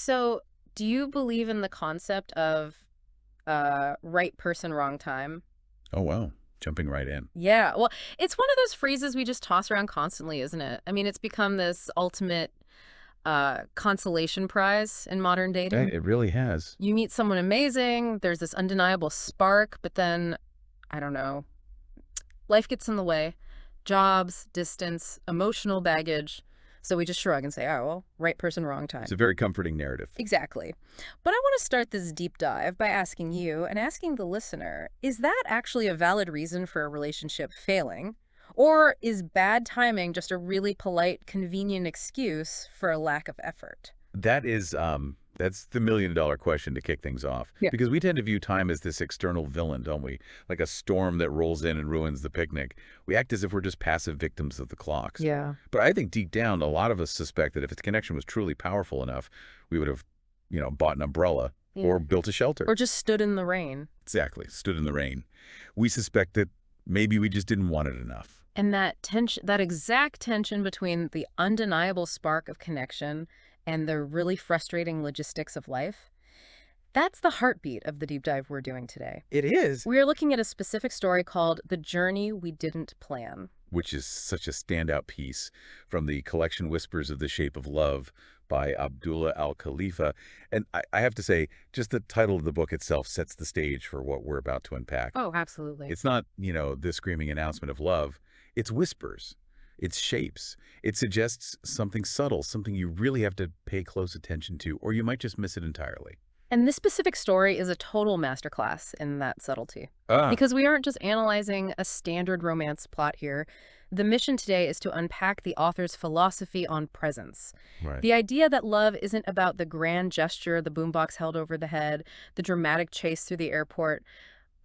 So, do you believe in the concept of right person, wrong time? Oh, wow. Jumping right in. Yeah. Well, it's one of those phrases we just toss around constantly, isn't it? I mean, it's become this ultimate consolation prize in modern Yeah, dating. it really has. You meet someone amazing, there's this undeniable spark, but then, I don't know, life gets in the way. Jobs, distance, emotional baggage. So we just shrug and say, oh, well, right person, wrong It's time. a very comforting narrative. Exactly. But I want to start this deep dive by asking you and asking the listener, is that actually a valid reason for a relationship failing? Or is bad timing just a really polite, convenient excuse for a lack of effort? That's the million-dollar question to kick things off. Yeah. Because we tend to view time as this external villain, don't we? Like a storm that rolls in and ruins the picnic. We act as if we're just passive victims of the clocks. Yeah. But I think deep down, a lot of us suspect that if its connection was truly powerful enough, we would have, bought an umbrella Yeah. or built a shelter. Or just stood in the rain. Exactly. Stood in the rain. We suspect that maybe we just didn't want it enough. And that tension, that exact tension between the undeniable spark of connection and the really frustrating logistics of life, that's the heartbeat of the deep dive we're doing today. It is. We're looking at a specific story called The Journey We Didn't Plan. Which is such a standout piece from the collection Whispers of the Shape of Love by Abdullah al-Khalifa. And I have to say, just the title of the book itself sets the stage for what we're about to unpack. Oh, absolutely. It's not, the screaming announcement of love. It's whispers. It's shapes. It suggests something subtle, something you really have to pay close attention to, or you might just miss it entirely. And this specific story is a total masterclass in that subtlety. Ah, Because we aren't just analyzing a standard romance plot here. The mission today is to unpack the author's philosophy on presence. right. The idea that love isn't about the grand gesture the boombox held over the head, the dramatic chase through the airport,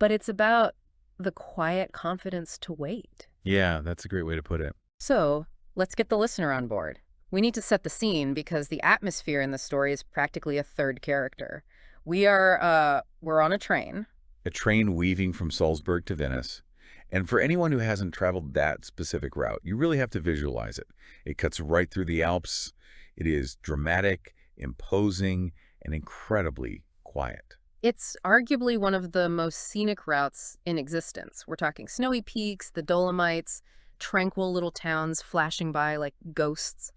but it's about the quiet confidence to wait. Yeah, that's a great way to put it. So let's get the listener on board. We need to set the scene because the atmosphere in the story is practically a third character. We're on a train. A train weaving from Salzburg to Venice. And for anyone who hasn't traveled that specific route, you really have to visualize it. It cuts right through the Alps. It is dramatic, imposing, and incredibly quiet. It's arguably one of the most scenic routes in existence. We're talking snowy peaks, the Dolomites, tranquil little towns flashing by like ghosts.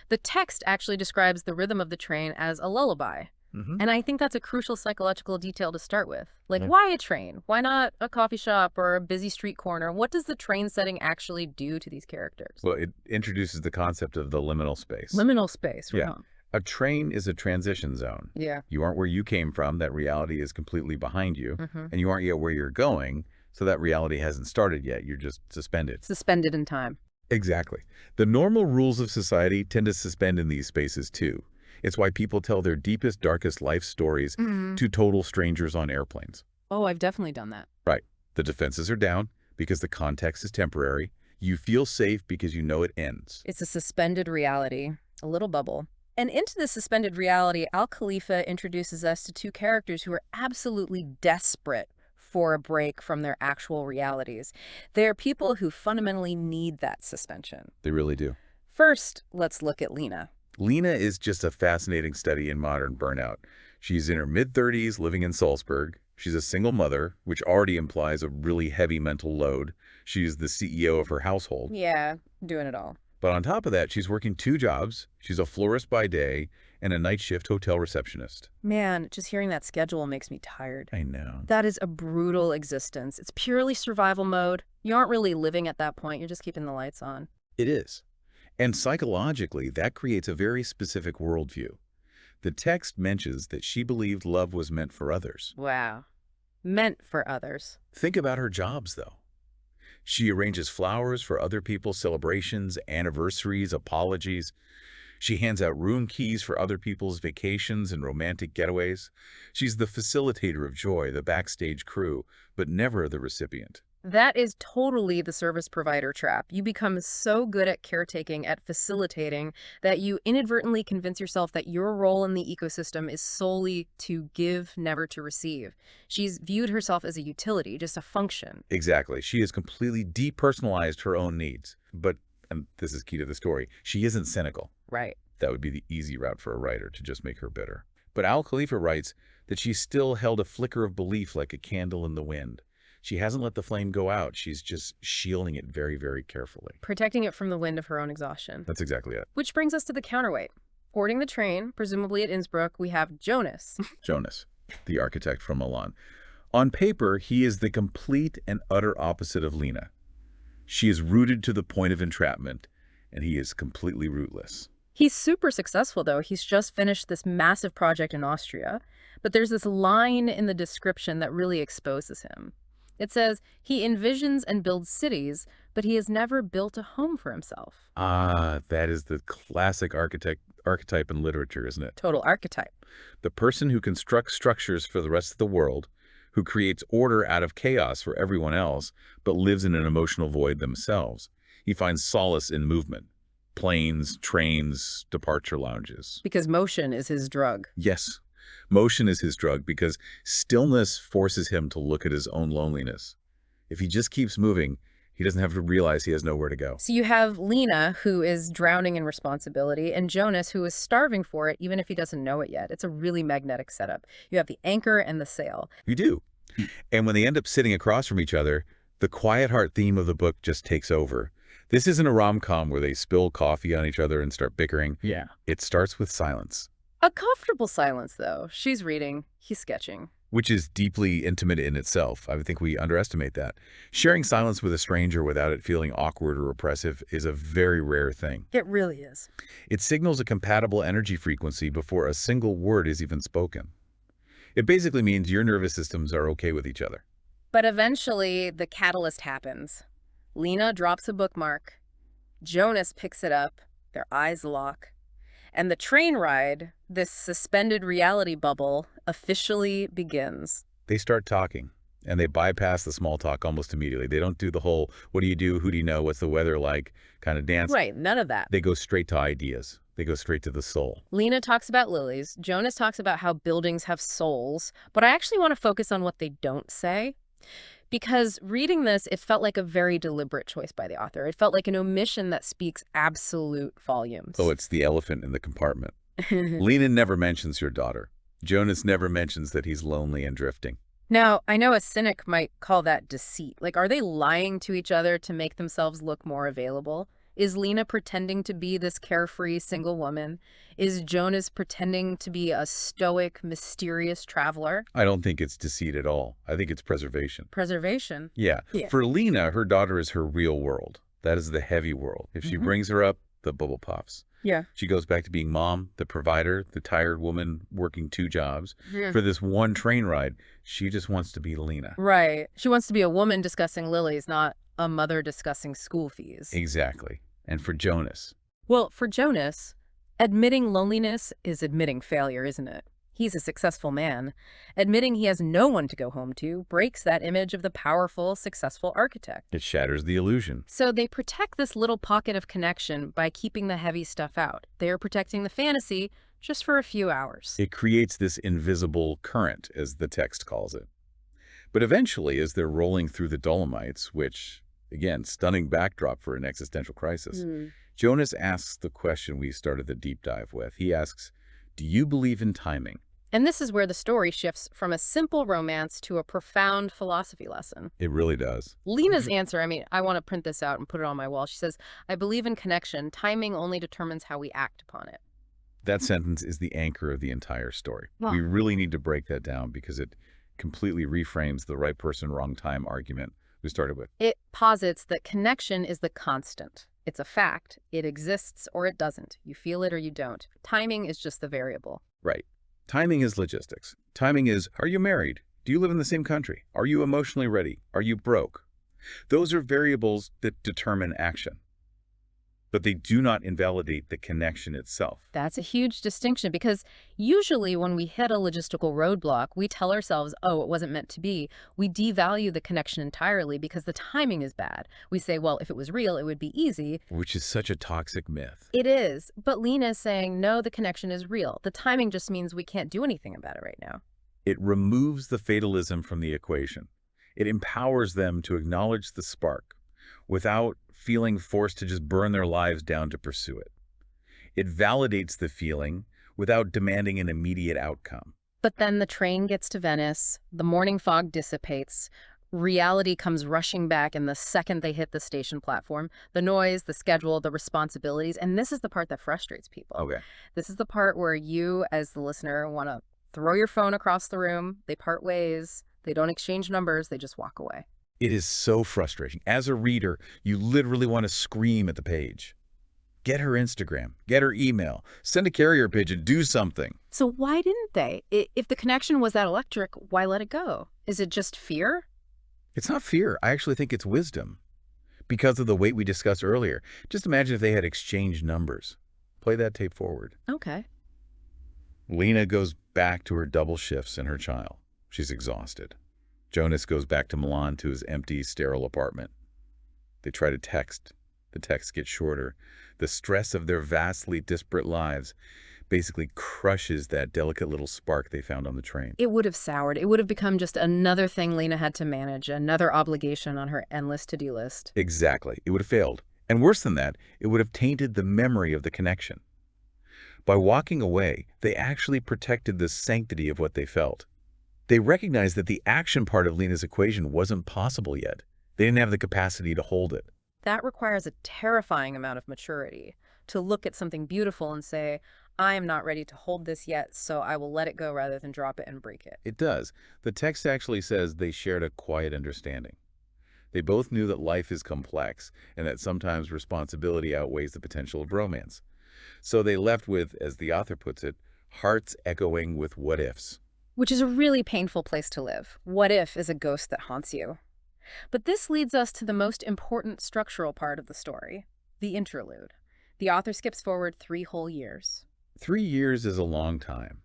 The text actually describes the rhythm of the train as a lullaby. Hmm. And I think that's a crucial psychological detail to start with. Like, Yeah. why a train? Why not a coffee shop or a busy street corner? What does the train setting actually do to these characters? Well, it introduces the concept of the liminal space. Liminal space, Yeah. right? A train is a transition zone. Yeah. You aren't where you came from. That reality is completely behind you. Hmm. And you aren't yet where you're going. So that reality hasn't started yet. You're just suspended. Suspended in time. Exactly. The normal rules of society tend to suspend in these spaces too. It's why people tell their deepest, darkest life stories to total strangers on airplanes. Oh, I've definitely done that. Right. The defenses are down because the context is temporary. You feel safe because you know it ends. It's a suspended reality, a little bubble. And into this suspended reality, Al Khalifa introduces us to two characters who are absolutely desperate for a break from their actual realities. They're people who fundamentally need that suspension. They really do. First, let's look at Lena. Lena is just a fascinating study in modern burnout. She's in her mid-30s, living in Salzburg. She's a single mother, which already implies a really heavy mental load. She's the CEO of her household. Yeah, doing it all. But on top of that, she's working 2 jobs. She's a florist by day and a night shift hotel receptionist. Man, just hearing that schedule makes me tired. I know. That is a brutal existence. It's purely survival mode. You aren't really living at that point. You're just keeping the lights on. It is. And psychologically, that creates a very specific worldview. The text mentions that she believed love was meant for others. Wow. Meant for others. Think about her jobs, though. She arranges flowers for other people's celebrations, anniversaries, apologies. She hands out room keys for other people's vacations and romantic getaways. She's the facilitator of joy, the backstage crew, but never the recipient. That is totally the service provider trap. You become so good at caretaking, at facilitating, that you inadvertently convince yourself that your role in the ecosystem is solely to give, never to receive. She's viewed herself as a utility, just a function. Exactly. She has completely depersonalized her own needs. But, and this is key to the story, she isn't cynical. Right. That would be the easy route for a writer, to just make her bitter. But Al Khalifa writes that she still held a flicker of belief like a candle in the wind. She hasn't let the flame go out. She's just shielding it very, very carefully. Protecting it from the wind of her own exhaustion. That's exactly it. Which brings us to the counterweight. Boarding the train, presumably at Innsbruck, we have Jonas. Jonas, the architect from Milan. On paper, he is the complete and utter opposite of Lena. She is rooted to the point of entrapment, and he is completely rootless. He's super successful, though. He's just finished this massive project in Austria. But there's this line in the description that really exposes him. It says, he envisions and builds cities, but he has never built a home for himself. Ah, that is the classic archetype in literature, isn't it? Total archetype. The person who constructs structures for the rest of the world, who creates order out of chaos for everyone else, but lives in an emotional void themselves. He finds solace in movement. Planes, trains, departure lounges. Because motion is his drug. Yes, motion is his drug because stillness forces him to look at his own loneliness. If he just keeps moving, he doesn't have to realize he has nowhere to go. So you have Lena, who is drowning in responsibility, and Jonas, who is starving for it, even if he doesn't know it yet. It's a really magnetic setup. You have the anchor and the sail. You do. And when they end up sitting across from each other, the quiet heart theme of the book just takes over. This isn't a rom-com where they spill coffee on each other and start bickering. Yeah. It starts with silence. A comfortable silence, though. She's reading. He's sketching. Which is deeply intimate in itself. I think we underestimate that. Sharing silence with a stranger without it feeling awkward or oppressive is a very rare thing. It really is. It signals a compatible energy frequency before a single word is even spoken. It basically means your nervous systems are okay with each other. But eventually, the catalyst happens. Lena drops a bookmark. Jonas picks it up. Their eyes lock. And the train ride, this suspended reality bubble, officially begins. They start talking, and they bypass the small talk almost immediately. They don't do the whole, what do you do, who do you know, what's the weather like, kind of dance. Right, none of that. They go straight to ideas. They go straight to the soul. Lena talks about lilies. Jonas talks about how buildings have souls. But I actually want to focus on what they don't say. Because reading this, it felt like a very deliberate choice by the author. It felt like an omission that speaks absolute volumes. Oh, it's the elephant in the compartment. Lena never mentions your daughter. Jonas never mentions that he's lonely and drifting. Now, I know a cynic might call that deceit. Like, are they lying to each other to make themselves look more available? Is Lena pretending to be this carefree single woman? Is Jonas pretending to be a stoic, mysterious traveler? I don't think it's deceit at all. I think it's preservation. Preservation? Yeah. For Lena, her daughter is her real world. That is the heavy world. If she brings her up, the bubble pops. Yeah. She goes back to being mom, the provider, the tired woman working 2 jobs. Yeah. For this one train ride, she just wants to be Lena. Right. She wants to be a woman discussing lilies, not a mother discussing school fees. Exactly. And for Jonas. Well, for Jonas, admitting loneliness is admitting failure, isn't it? He's a successful man. Admitting he has no one to go home to breaks that image of the powerful, successful architect. It shatters the illusion. So they protect this little pocket of connection by keeping the heavy stuff out. They are protecting the fantasy just for a few hours. It creates this invisible current, as the text calls it. But eventually, as they're rolling through the Dolomites, which, again, stunning backdrop for an existential crisis, Jonas asks the question we started the deep dive with. He asks, do you believe in timing? And this is where the story shifts from a simple romance to a profound philosophy lesson. It really does. Lena's answer, I mean, I want to print this out and put it on my wall. She says, I believe in connection. Timing only determines how we act upon it. That sentence is the anchor of the entire story. Wow. We really need to break that down because it completely reframes the right person, wrong time argument we started with. It posits that connection is the constant. It's a fact. It exists or it doesn't. You feel it or you don't. Timing is just the variable. Right. Timing is logistics. Timing is, are you married? Do you live in the same country? Are you emotionally ready? Are you broke? Those are variables that determine action. But they do not invalidate the connection itself. That's a huge distinction because usually when we hit a logistical roadblock, we tell ourselves, oh, it wasn't meant to be. We devalue the connection entirely because the timing is bad. We say, well, if it was real, it would be easy. Which is such a toxic myth. It is. But Lena is saying, no, the connection is real. The timing just means we can't do anything about it right now. It removes the fatalism from the equation. It empowers them to acknowledge the spark without feeling forced to just burn their lives down to pursue it. It validates the feeling without demanding an immediate outcome. But then the train gets to Venice, the morning fog dissipates, reality comes rushing back in the second they hit the station platform. The noise, the schedule, the responsibilities, and this is the part that frustrates people. Okay. This is the part where you, as the listener, want to throw your phone across the room. They part ways. They don't exchange numbers. They just walk away. It is so frustrating. As a reader, you literally want to scream at the page. Get her Instagram, get her email, send a carrier pigeon, do something. So why didn't they? If the connection was that electric, why let it go? Is it just fear? It's not fear. I actually think it's wisdom. Because of the weight we discussed earlier. Just imagine if they had exchanged numbers. Play that tape forward. Okay. Lena goes back to her double shifts and her child. She's exhausted. Jonas goes back to Milan to his empty, sterile apartment. They try to text. The texts get shorter. The stress of their vastly disparate lives basically crushes that delicate little spark they found on the train. It would have soured. It would have become just another thing Lena had to manage, another obligation on her endless to-do list. Exactly. It would have failed. And worse than that, it would have tainted the memory of the connection. By walking away, they actually protected the sanctity of what they felt. They recognized that the action part of Lena's equation wasn't possible yet. They didn't have the capacity to hold it. That requires a terrifying amount of maturity, to look at something beautiful and say, I am not ready to hold this yet, so I will let it go rather than drop it and break it. It does. The text actually says they shared a quiet understanding. They both knew that life is complex and that sometimes responsibility outweighs the potential of romance. So they left with, as the author puts it, hearts echoing with what-ifs. Which is a really painful place to live. What if is a ghost that haunts you? But this leads us to the most important structural part of the story, the interlude. The author skips forward 3 whole years. 3 years is a long time.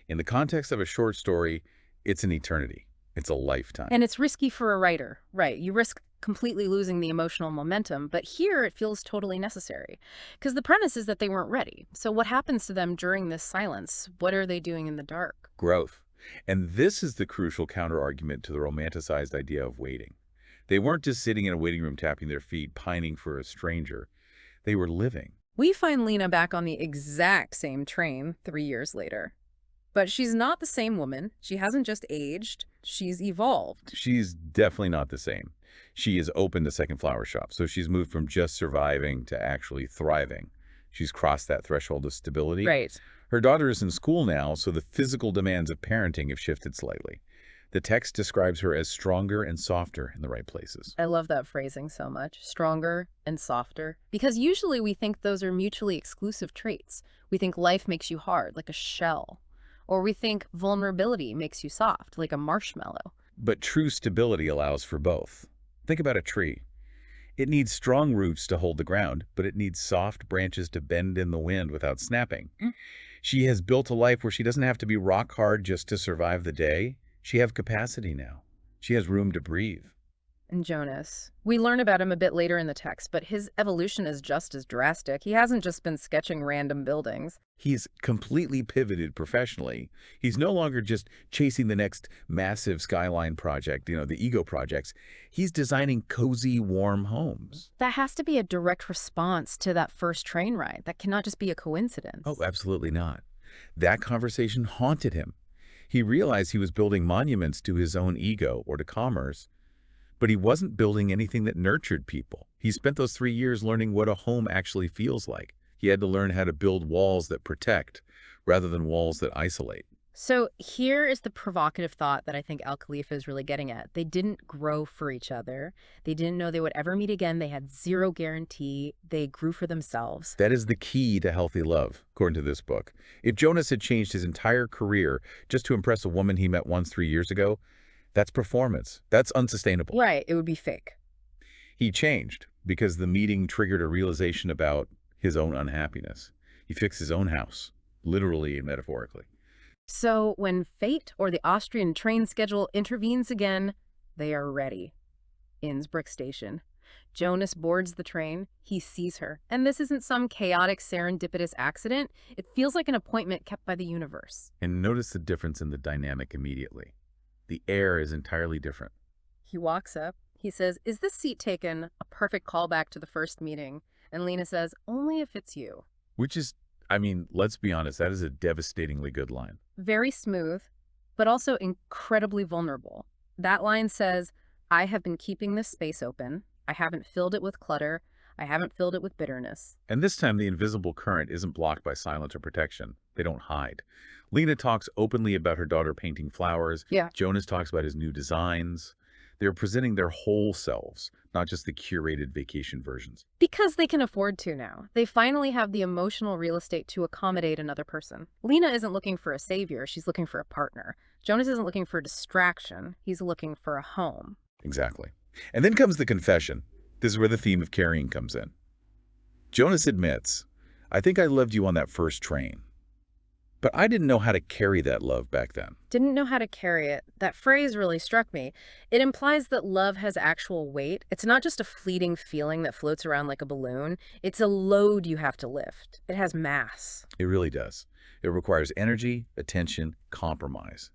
In the context of a short story, it's an eternity. It's a lifetime. And it's risky for a writer, right? You risk completely losing the emotional momentum, but here it feels totally necessary. Because the premise is that they weren't ready. So what happens to them during this silence? What are they doing in the dark? Growth. And this is the crucial counterargument to the romanticized idea of waiting. They weren't just sitting in a waiting room tapping their feet, pining for a stranger. They were living. We find Lena back on the exact same train 3 years later. But she's not the same woman. She hasn't just aged. She's evolved. She's definitely not the same. She has opened a second flower shop, so she's moved from just surviving to actually thriving. She's crossed that threshold of stability. Right. Her daughter is in school now, so the physical demands of parenting have shifted slightly. The text describes her as stronger and softer in the right places. I love that phrasing so much. Stronger and softer. Because usually we think those are mutually exclusive traits. We think life makes you hard, like a shell. Or we think vulnerability makes you soft, like a marshmallow. But true stability allows for both. Think about a tree. It needs strong roots to hold the ground, but it needs soft branches to bend in the wind without snapping. She has built a life where she doesn't have to be rock hard just to survive the day. She has capacity now. She has room to breathe. And Jonas. We learn about him a bit later in the text, but his evolution is just as drastic. He hasn't just been sketching random buildings. He's completely pivoted professionally. He's no longer just chasing the next massive skyline project, the ego projects. He's designing cozy, warm homes. That has to be a direct response to that first train ride. That cannot just be a coincidence. Oh, absolutely not. That conversation haunted him. He realized he was building monuments to his own ego or to commerce, but he wasn't building anything that nurtured people. He spent those 3 years learning what a home actually feels like. He had to learn how to build walls that protect rather than walls that isolate. So here is the provocative thought that I think Al Khalifa is really getting at. They didn't grow for each other. They didn't know they would ever meet again. They had zero guarantee. They grew for themselves. That is the key to healthy love, according to this book. If Jonas had changed his entire career just to impress a woman he met once 3 years ago, that's performance. That's unsustainable. Right, it would be fake. He changed because the meeting triggered a realization about his own unhappiness. He fixed his own house, literally and metaphorically. So when fate or the Austrian train schedule intervenes again, they are ready. Innsbruck station. Jonas boards the train. He sees her. And this isn't some chaotic serendipitous accident. It feels like an appointment kept by the universe. And notice the difference in the dynamic immediately. The air is entirely different. He walks up. He says, "Is this seat taken?" A perfect callback to the first meeting. And Lena says, "Only if it's you." Which is I mean, let's be honest, that is a devastatingly good line. Very smooth, but also incredibly vulnerable. That line says, I have been keeping this space open. I haven't filled it with clutter. I haven't filled it with bitterness. And this time, the invisible current isn't blocked by silence or protection. They don't hide. Lena talks openly about her daughter painting flowers. Yeah. Jonas talks about his new designs. They're presenting their whole selves, not just the curated vacation versions. Because they can afford to now. They finally have the emotional real estate to accommodate another person. Lena isn't looking for a savior, she's looking for a partner. Jonas isn't looking for a distraction, he's looking for a home. Exactly. And then comes the confession. This is where the theme of carrying comes in. Jonas admits, I think I loved you on that first train. But I didn't know how to carry that love back then. Didn't know how to carry it. That phrase really struck me. It implies that love has actual weight. It's not just a fleeting feeling that floats around like a balloon. It's a load you have to lift. It has mass. It really does. It requires energy, attention, compromise.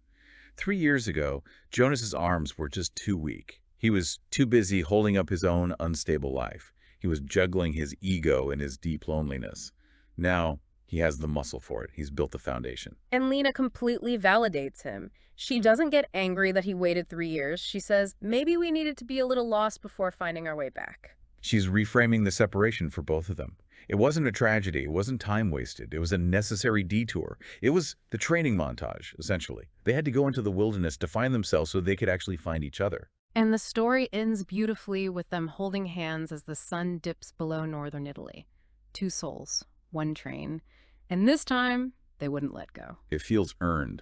3 years ago, Jonas's arms were just too weak. He was too busy holding up his own unstable life. He was juggling his ego and his deep loneliness. Now, he has the muscle for it. He's built the foundation. And Lena completely validates him. She doesn't get angry that he waited 3 years. She says, maybe we needed to be a little lost before finding our way back. She's reframing the separation for both of them. It wasn't a tragedy. It wasn't time wasted. It was a necessary detour. It was the training montage, essentially. They had to go into the wilderness to find themselves so they could actually find each other. And the story ends beautifully with them holding hands as the sun dips below northern Italy. Two souls, one train. And this time, they wouldn't let go. It feels earned.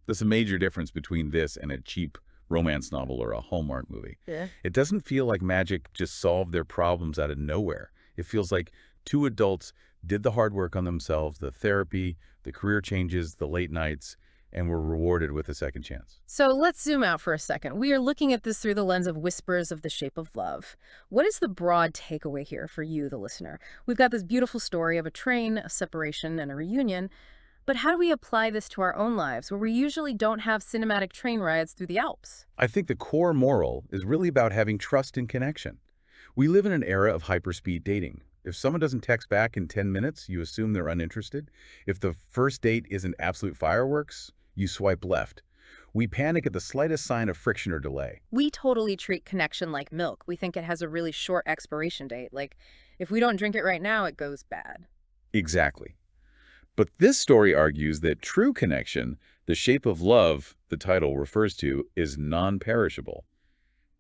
There's a major difference between this and a cheap romance novel or a Hallmark movie. Yeah. It doesn't feel like magic just solved their problems out of nowhere. It feels like two adults did the hard work on themselves, the therapy, the career changes, the late nights, and were rewarded with a second chance. So let's zoom out for a second. We are looking at this through the lens of Whispers of the Shape of Love. What is the broad takeaway here for you, the listener? We've got this beautiful story of a train, a separation, and a reunion. But how do we apply this to our own lives, where we usually don't have cinematic train rides through the Alps? I think the core moral is really about having trust and connection. We live in an era of hyperspeed dating. If someone doesn't text back in 10 minutes, you assume they're uninterested. If the first date isn't absolute fireworks, you swipe left. We panic at the slightest sign of friction or delay. We totally treat connection like milk. We think it has a really short expiration date. Like, if we don't drink it right now, it goes bad. Exactly. But this story argues that true connection, the shape of love the title refers to, is non-perishable.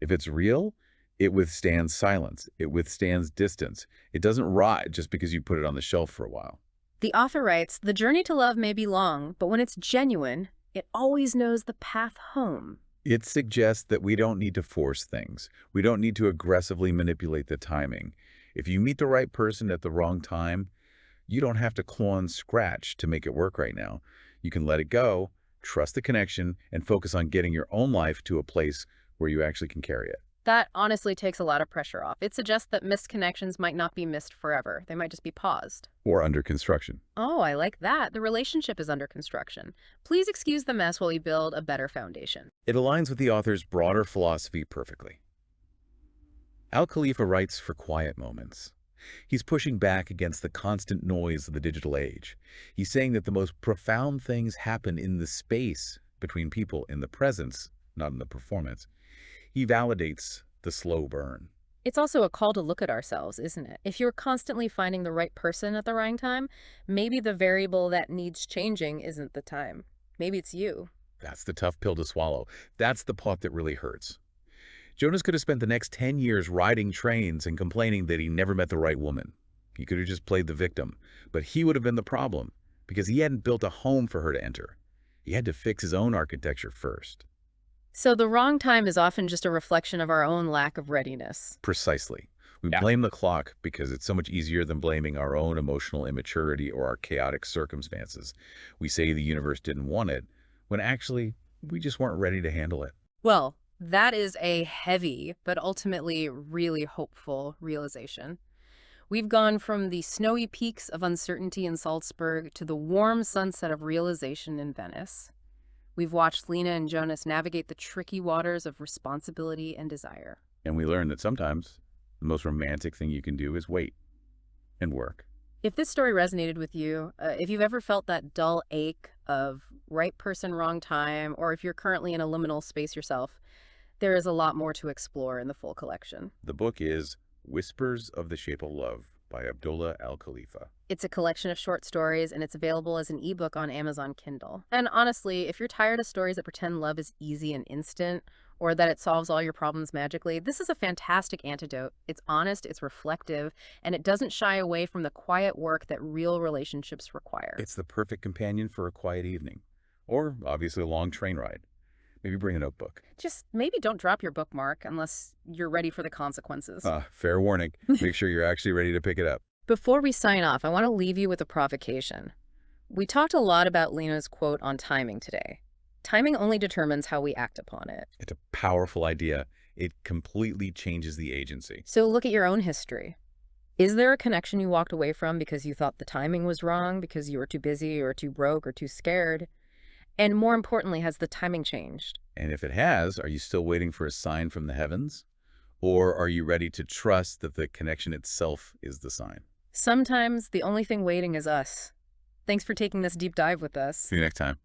If it's real, it withstands silence. It withstands distance. It doesn't rot just because you put it on the shelf for a while. The author writes, the journey to love may be long, but when it's genuine, it always knows the path home. It suggests that we don't need to force things. We don't need to aggressively manipulate the timing. If you meet the right person at the wrong time, you don't have to claw and scratch to make it work right now. You can let it go, trust the connection, and focus on getting your own life to a place where you actually can carry it. That honestly takes a lot of pressure off. It suggests that missed connections might not be missed forever. They might just be paused. Or under construction. Oh, I like that. The relationship is under construction. Please excuse the mess while we build a better foundation. It aligns with the author's broader philosophy perfectly. Al Khalifa writes for quiet moments. He's pushing back against the constant noise of the digital age. He's saying that the most profound things happen in the space between people, in the presence, not in the performance. He validates the slow burn. It's also a call to look at ourselves, isn't it? If you're constantly finding the right person at the right time, maybe the variable that needs changing isn't the time. Maybe it's you. That's the tough pill to swallow. That's the part that really hurts. Jonas could have spent the next 10 years riding trains and complaining that he never met the right woman. He could have just played the victim. But he would have been the problem, because he hadn't built a home for her to enter. He had to fix his own architecture first. So the wrong time is often just a reflection of our own lack of readiness. Precisely. We blame the clock because it's so much easier than blaming our own emotional immaturity or our chaotic circumstances. We say the universe didn't want it, when actually we just weren't ready to handle it. Well, that is a heavy, but ultimately really hopeful realization. We've gone from the snowy peaks of uncertainty in Salzburg to the warm sunset of realization in Venice. We've watched Lena and Jonas navigate the tricky waters of responsibility and desire. And we learned that sometimes the most romantic thing you can do is wait and work If this story resonated with you, if you've ever felt that dull ache of right person, wrong time, or if you're currently in a liminal space yourself, there is a lot more to explore in the full collection. The book is Whispers of the Shape of Love by Abdullah Al-Khalifa. It's a collection of short stories, and it's available as an ebook on Amazon Kindle. And honestly, if you're tired of stories that pretend love is easy and instant, or that it solves all your problems magically, this is a fantastic antidote. It's honest, it's reflective, and it doesn't shy away from the quiet work that real relationships require. It's the perfect companion for a quiet evening, or obviously a long train ride. Maybe bring a notebook. Just maybe don't drop your bookmark unless you're ready for the consequences. Fair warning. Make sure you're actually ready to pick it up. Before we sign off, I want to leave you with a provocation. We talked a lot about Lena's quote on timing today. Timing only determines how we act upon it. It's a powerful idea. It completely changes the agency. So look at your own history. Is there a connection you walked away from because you thought the timing was wrong, because you were too busy or too broke or too scared? And more importantly, has the timing changed? And if it has, are you still waiting for a sign from the heavens? Or are you ready to trust that the connection itself is the sign? Sometimes the only thing waiting is us. Thanks for taking this deep dive with us. See you next time.